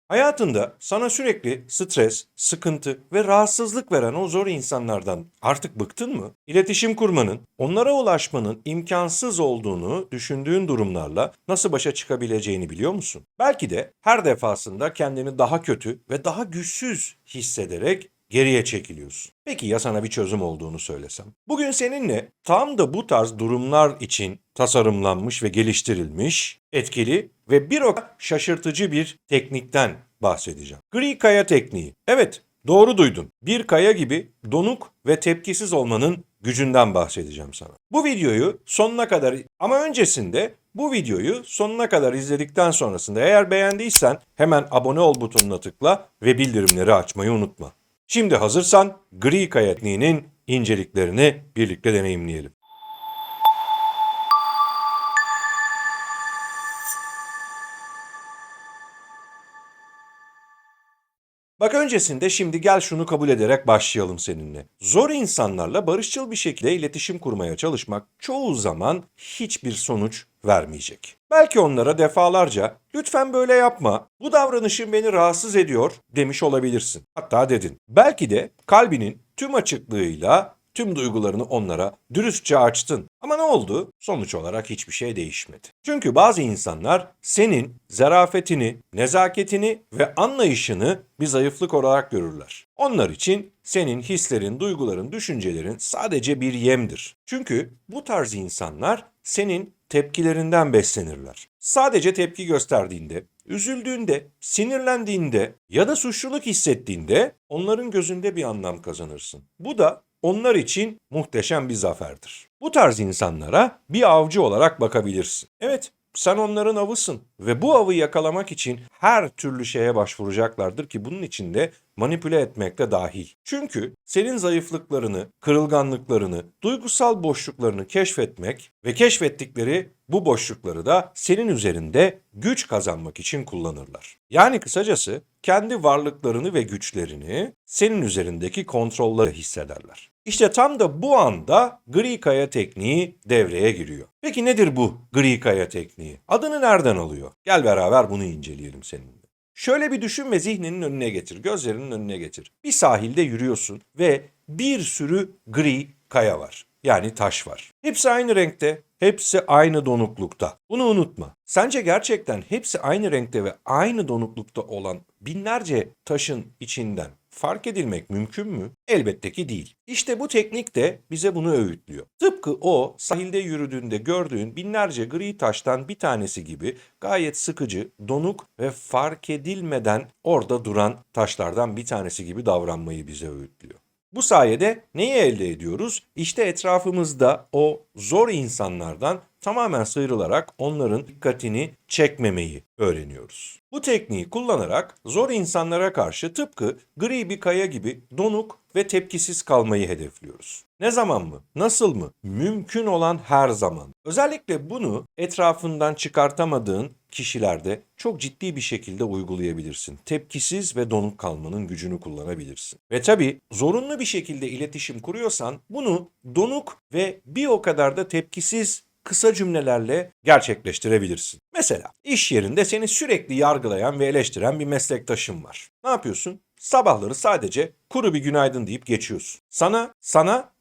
Hayatında sana sürekli stres, sıkıntı ve rahatsızlık veren o zor insanlardan artık bıktın mı? İletişim kurmanın, onlara ulaşmanın imkansız olduğunu düşündüğün durumlarla nasıl başa çıkabileceğini biliyor musun? Belki de her defasında kendini daha kötü ve daha güçsüz hissederek geriye çekiliyorsun. Peki ya sana bir çözüm olduğunu söylesem? Bugün seninle tam da bu tarz durumlar için tasarımlanmış ve geliştirilmiş, etkili ve bir o kadar şaşırtıcı bir teknikten bahsedeceğim. Gri kaya tekniği. Evet, doğru duydun. Bir kaya gibi donuk ve tepkisiz olmanın gücünden bahsedeceğim sana. Bu videoyu sonuna kadar ama öncesinde bu videoyu sonuna kadar izledikten sonrasında eğer beğendiysen hemen abone ol butonuna tıkla ve bildirimleri açmayı unutma. Şimdi hazırsan gri kaya tekniğinin inceliklerini birlikte deneyimleyelim. Bak öncesinde şimdi gel şunu kabul ederek başlayalım seninle. Zor insanlarla barışçıl bir şekilde iletişim kurmaya çalışmak çoğu zaman hiçbir sonuç vermeyecek. Belki onlara defalarca lütfen böyle yapma, bu davranışın beni rahatsız ediyor demiş olabilirsin. Hatta dedin. Belki de kalbinin tüm açıklığıyla tüm duygularını onlara dürüstçe açtın. Ama ne oldu? Sonuç olarak hiçbir şey değişmedi. Çünkü bazı insanlar senin zarafetini, nezaketini ve anlayışını bir zayıflık olarak görürler. Onlar için senin hislerin, duyguların, düşüncelerin sadece bir yemdir. Çünkü bu tarz insanlar senin tepkilerinden beslenirler. Sadece tepki gösterdiğinde, üzüldüğünde, sinirlendiğinde ya da suçluluk hissettiğinde onların gözünde bir anlam kazanırsın. Bu da onlar için muhteşem bir zaferdir. Bu tarz insanlara bir avcı olarak bakabilirsin. Evet, sen onların avısın ve bu avı yakalamak için her türlü şeye başvuracaklardır ki bunun içinde manipüle etmek de dahil. Çünkü senin zayıflıklarını, kırılganlıklarını, duygusal boşluklarını keşfetmek ve keşfettikleri bu boşlukları da senin üzerinde güç kazanmak için kullanırlar. Yani kısacası kendi varlıklarını ve güçlerini senin üzerindeki kontrolleri hissederler. İşte tam da bu anda gri kaya tekniği devreye giriyor. Peki nedir bu gri kaya tekniği? Adını nereden alıyor? Gel beraber bunu inceleyelim seninle. Şöyle bir düşün ve zihninin önüne getir, gözlerinin önüne getir. Bir sahilde yürüyorsun ve bir sürü gri kaya var. Yani taş var. Hepsi aynı renkte, hepsi aynı donuklukta. Bunu unutma. Sence gerçekten hepsi aynı renkte ve aynı donuklukta olan binlerce taşın içinden fark edilmek mümkün mü? Elbette ki değil. İşte bu teknik de bize bunu öğütlüyor. Tıpkı o sahilde yürüdüğünde gördüğün binlerce gri taştan bir tanesi gibi gayet sıkıcı, donuk ve fark edilmeden orada duran taşlardan bir tanesi gibi davranmayı bize öğütlüyor. Bu sayede neyi elde ediyoruz? İşte etrafımızda o zor insanlardan tamamen sıyrılarak onların dikkatini çekmemeyi öğreniyoruz. Bu tekniği kullanarak zor insanlara karşı tıpkı gri bir kaya gibi donuk ve tepkisiz kalmayı hedefliyoruz. Ne zaman mı? Nasıl mı? Mümkün olan her zaman. Özellikle bunu etrafından çıkartamadığın kişilerde çok ciddi bir şekilde uygulayabilirsin. Tepkisiz ve donuk kalmanın gücünü kullanabilirsin. Ve tabii zorunlu bir şekilde iletişim kuruyorsan bunu donuk ve bir o kadar da tepkisiz kısa cümlelerle gerçekleştirebilirsin. Mesela iş yerinde seni sürekli yargılayan ve eleştiren bir meslektaşın var. Ne yapıyorsun? Sabahları sadece kuru bir günaydın deyip geçiyorsun.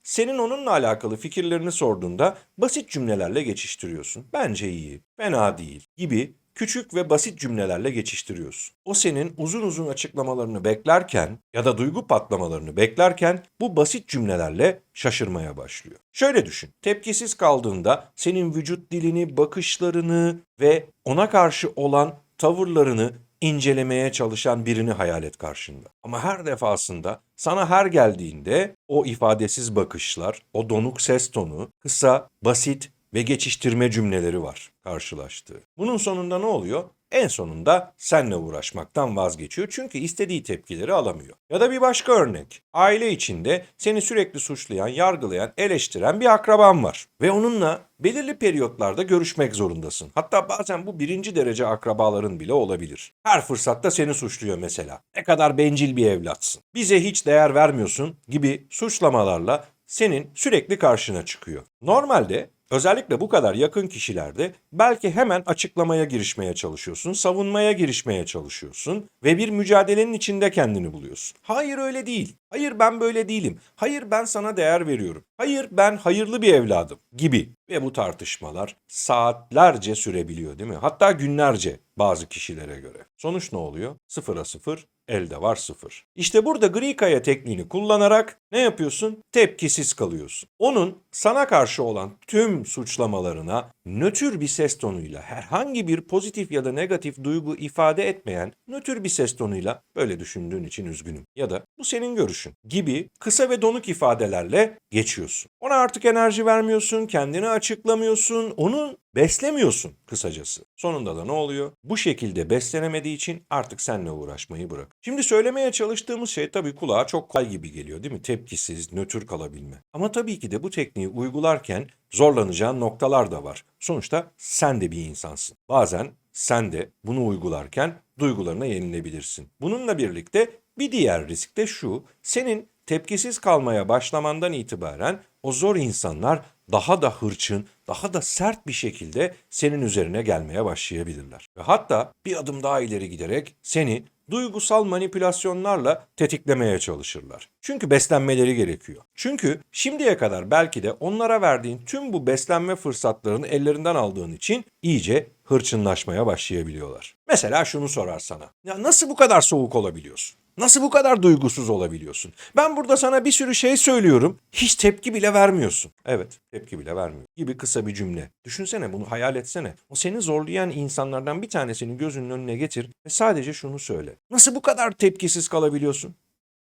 Senin onunla alakalı fikirlerini sorduğunda basit cümlelerle geçiştiriyorsun. Bence iyi, fena değil gibi küçük ve basit cümlelerle geçiştiriyorsun. O senin uzun uzun açıklamalarını beklerken ya da duygu patlamalarını beklerken bu basit cümlelerle şaşırmaya başlıyor. Şöyle düşün, tepkisiz kaldığında senin vücut dilini, bakışlarını ve ona karşı olan tavırlarını incelemeye çalışan birini hayal et karşında. Ama her defasında sana her geldiğinde o ifadesiz bakışlar, o donuk ses tonu, kısa, basit ve geçiştirme cümleleri var karşılaştığı. Bunun sonunda ne oluyor? En sonunda seninle uğraşmaktan vazgeçiyor çünkü istediği tepkileri alamıyor. Ya da bir başka örnek. Aile içinde seni sürekli suçlayan, yargılayan, eleştiren bir akraban var. Ve onunla belirli periyotlarda görüşmek zorundasın. Hatta bazen bu birinci derece akrabaların bile olabilir. Her fırsatta seni suçluyor mesela. Ne kadar bencil bir evlatsın. Bize hiç değer vermiyorsun gibi suçlamalarla senin sürekli karşına çıkıyor. Normalde Özellikle bu kadar yakın kişilerde belki hemen açıklamaya girişmeye çalışıyorsun, savunmaya girişmeye çalışıyorsun ve bir mücadelenin içinde kendini buluyorsun. Hayır öyle değil. Hayır ben böyle değilim. Hayır ben sana değer veriyorum. Hayır ben hayırlı bir evladım gibi. Ve bu tartışmalar saatlerce sürebiliyor değil mi? Hatta günlerce bazı kişilere göre. Sonuç ne oluyor? Sıfıra sıfır, elde var sıfır. İşte burada gri kaya tekniğini kullanarak ne yapıyorsun? Tepkisiz kalıyorsun. Onun sana karşı olan tüm suçlamalarına nötr bir ses tonuyla, herhangi bir pozitif ya da negatif duygu ifade etmeyen nötr bir ses tonuyla böyle düşündüğün için üzgünüm ya da bu senin görüşün gibi kısa ve donuk ifadelerle geçiyorsun. Ona artık enerji vermiyorsun, kendini açıklamıyorsun, onu beslemiyorsun kısacası. Sonunda da ne oluyor? Bu şekilde beslenemediği için artık seninle uğraşmayı bırak. Şimdi söylemeye çalıştığımız şey tabii kulağa çok kolay gibi geliyor değil mi? Tepkisiz, nötr kalabilme. Ama tabii ki de bu tekniği uygularken zorlanacağın noktalar da var. Sonuçta sen de bir insansın. Bazen sen de bunu uygularken duygularına yenilebilirsin. Bununla birlikte bir diğer risk de şu, senin tepkisiz kalmaya başlamandan itibaren o zor insanlar daha da hırçın, daha da sert bir şekilde senin üzerine gelmeye başlayabilirler. Ve hatta bir adım daha ileri giderek seni duygusal manipülasyonlarla tetiklemeye çalışırlar. Çünkü beslenmeleri gerekiyor. Çünkü şimdiye kadar belki de onlara verdiğin tüm bu beslenme fırsatlarını ellerinden aldığın için iyice hırçınlaşmaya başlayabiliyorlar. Mesela şunu sorar sana. Ya nasıl bu kadar soğuk olabiliyorsun? Nasıl bu kadar duygusuz olabiliyorsun? Ben burada sana bir sürü şey söylüyorum, hiç tepki bile vermiyorsun. Evet, tepki bile vermiyor gibi kısa bir cümle. Düşünsene bunu, hayal etsene. O seni zorlayan insanlardan bir tanesini gözünün önüne getir ve sadece şunu söyle. Nasıl bu kadar tepkisiz kalabiliyorsun?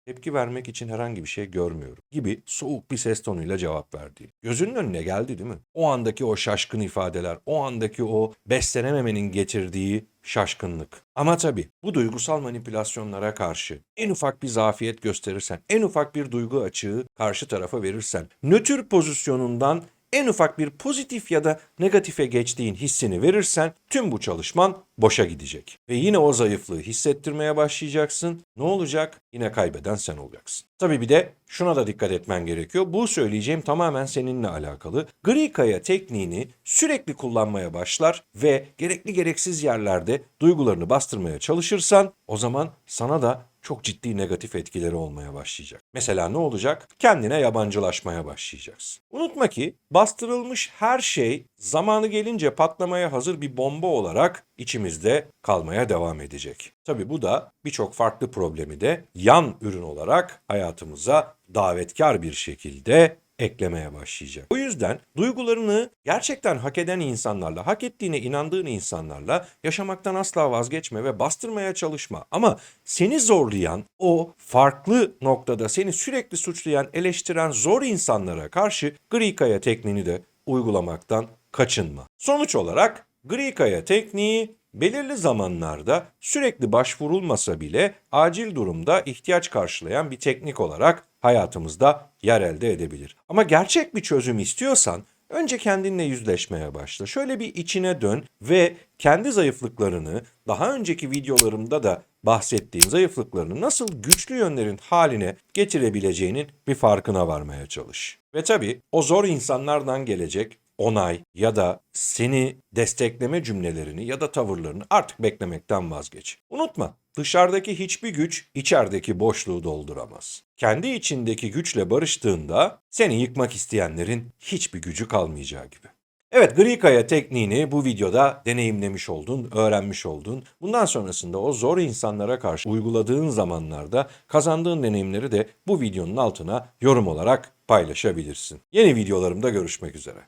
Tepki vermek için herhangi bir şey görmüyorum gibi soğuk bir ses tonuyla cevap verdi. Gözünün önüne geldi değil mi? O andaki o şaşkın ifadeler, o andaki o beslenememenin getirdiği şaşkınlık. Ama tabii bu duygusal manipülasyonlara karşı en ufak bir zafiyet gösterirsen, en ufak bir duygu açığı karşı tarafa verirsen, nötr pozisyonundan en ufak bir pozitif ya da negatife geçtiğin hissini verirsen tüm bu çalışman boşa gidecek. Ve yine o zayıflığı hissettirmeye başlayacaksın. Ne olacak? Yine kaybeden sen olacaksın. Tabii bir de şuna da dikkat etmen gerekiyor. Bu söyleyeceğim tamamen seninle alakalı. Gri kaya tekniğini sürekli kullanmaya başlar ve gerekli gereksiz yerlerde duygularını bastırmaya çalışırsan o zaman sana da çok ciddi negatif etkileri olmaya başlayacak. Mesela ne olacak? Kendine yabancılaşmaya başlayacaksın. Unutma ki bastırılmış her şey zamanı gelince patlamaya hazır bir bomba olarak içimizde kalmaya devam edecek. Tabii bu da birçok farklı problemi de yan ürün olarak hayatımıza davetkar bir şekilde eklemeye başlayacak. O yüzden duygularını gerçekten hak eden insanlarla, hak ettiğine inandığın insanlarla yaşamaktan asla vazgeçme ve bastırmaya çalışma. Ama seni zorlayan, o farklı noktada seni sürekli suçlayan, eleştiren zor insanlara karşı gri kaya tekniğini de uygulamaktan kaçınma. Sonuç olarak gri kaya tekniği belirli zamanlarda sürekli başvurulmasa bile acil durumda ihtiyaç karşılayan bir teknik olarak hayatımızda yer elde edebilir. Ama gerçek bir çözüm istiyorsan önce kendinle yüzleşmeye başla. Şöyle bir içine dön ve kendi zayıflıklarını, daha önceki videolarımda da bahsettiğim zayıflıklarını nasıl güçlü yönlerin haline getirebileceğinin bir farkına varmaya çalış. Ve tabii o zor insanlardan gelecek onay ya da seni destekleme cümlelerini ya da tavırlarını artık beklemekten vazgeç. Unutma, dışarıdaki hiçbir güç içerideki boşluğu dolduramaz. Kendi içindeki güçle barıştığında seni yıkmak isteyenlerin hiçbir gücü kalmayacağı gibi. Evet, gri kaya tekniğini bu videoda deneyimlemiş oldun, öğrenmiş oldun. Bundan sonrasında o zor insanlara karşı uyguladığın zamanlarda kazandığın deneyimleri de bu videonun altına yorum olarak paylaşabilirsin. Yeni videolarımda görüşmek üzere.